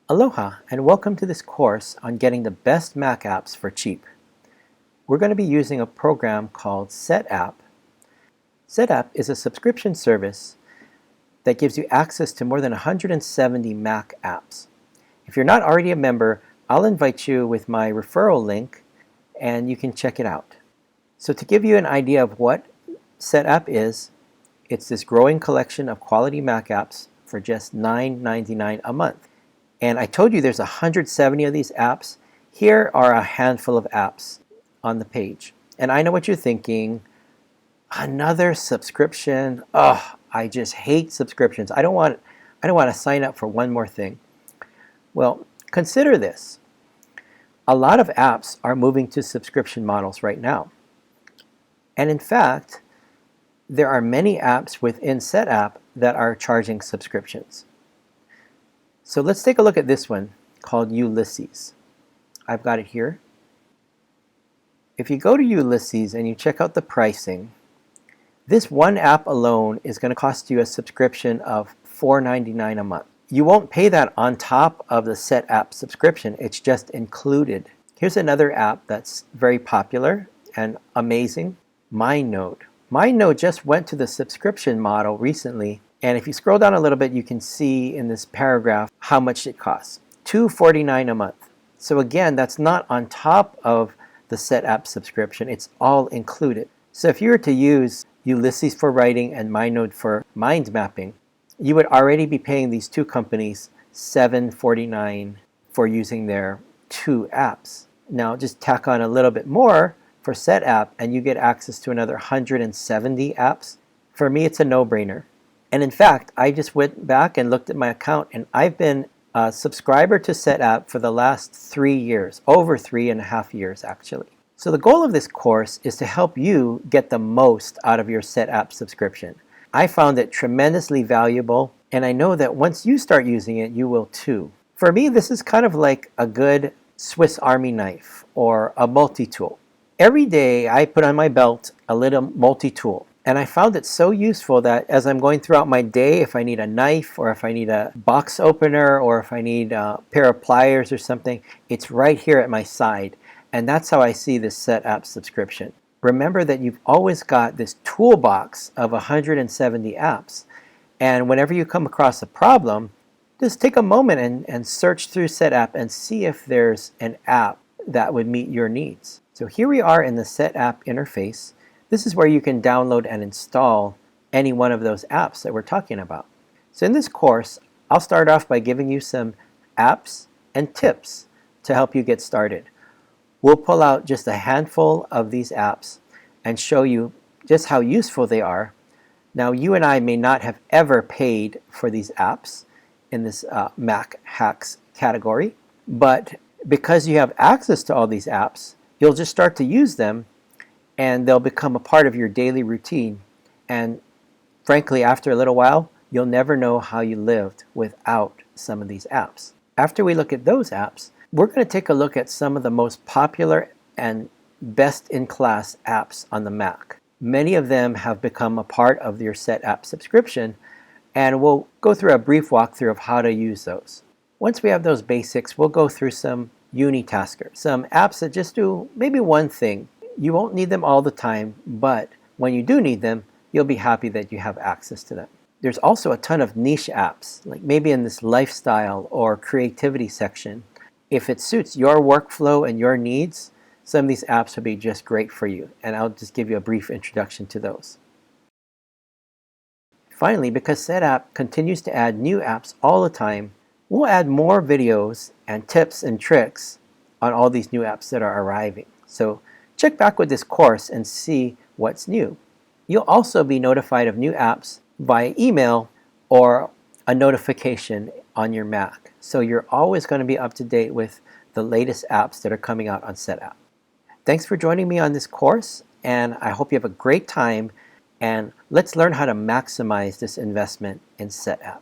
Aloha and welcome to this course on getting the best Mac apps for cheap. We're going to be using a program called Setapp. Setapp is a subscription service that gives you access to more than 170 Mac apps. If you're not already a member, I'll invite you with my referral link and you can check it out. So to give you an idea of what Setapp is, it's this growing collection of quality Mac apps for just $9.99 a month. And I told you there's 170 of these apps. Here are a handful of apps on the page. And I know what you're thinking. Another subscription. Oh, I just hate subscriptions. I don't want to sign up for one more thing. Well, consider this. A lot of apps are moving to subscription models right now. And in fact, there are many apps within Setapp that are charging subscriptions. So let's take a look at this one called Ulysses. I've got it here. If you go to Ulysses and you check out the pricing, this one app alone is going to cost you a subscription of $4.99 a month. You won't pay that on top of the Setapp subscription, it's just included. Here's another app that's very popular and amazing, MindNode. MindNode just went to the subscription model recently. And if you scroll down a little bit, you can see in this paragraph how much it costs. $2.49 a month. So again, that's not on top of the Setapp subscription. It's all included. So if you were to use Ulysses for writing and MindNode for mind mapping, you would already be paying these two companies $7.49 for using their two apps. Now just tack on a little bit more for Setapp and you get access to another 170 apps. For me, it's a no-brainer. And in fact, I just went back and looked at my account and I've been a subscriber to Setapp for the last 3 years, over 3.5 years actually. So the goal of this course is to help you get the most out of your Setapp subscription. I found it tremendously valuable and I know that once you start using it, you will too. For me, this is kind of like a good Swiss Army knife or a multi-tool. Every day I put on my belt a little multi-tool. And I found it so useful that as I'm going throughout my day, if I need a knife or if I need a box opener or if I need a pair of pliers or something, it's right here at my side. And that's how I see this Setapp subscription. Remember that you've always got this toolbox of 170 apps. And whenever you come across a problem, just take a moment and search through Setapp and see if there's an app that would meet your needs. So here we are in the Setapp interface. This is where you can download and install any one of those apps that we're talking about. So in this course, I'll start off by giving you some apps and tips to help you get started. We'll pull out just a handful of these apps and show you just how useful they are. Now, you and I may not have ever paid for these apps in this Mac hacks category, but because you have access to all these apps, you'll just start to use them and they'll become a part of your daily routine. And frankly, after a little while, you'll never know how you lived without some of these apps. After we look at those apps, we're going to take a look at some of the most popular and best-in-class apps on the Mac. Many of them have become a part of your Setapp subscription, and we'll go through a brief walkthrough of how to use those. Once we have those basics, we'll go through some unitaskers, some apps that just do maybe one thing. You won't need them all the time, but when you do need them, you'll be happy that you have access to them. There's also a ton of niche apps, like maybe in this lifestyle or creativity section. If it suits your workflow and your needs, some of these apps will be just great for you, and I'll just give you a brief introduction to those. Finally, because Setapp continues to add new apps all the time, we'll add more videos and tips and tricks on all these new apps that are arriving. So check back with this course and see what's new. You'll also be notified of new apps via email or a notification on your Mac. So you're always going to be up to date with the latest apps that are coming out on Setapp. Thanks for joining me on this course, and I hope you have a great time, and let's learn how to maximize this investment in Setapp.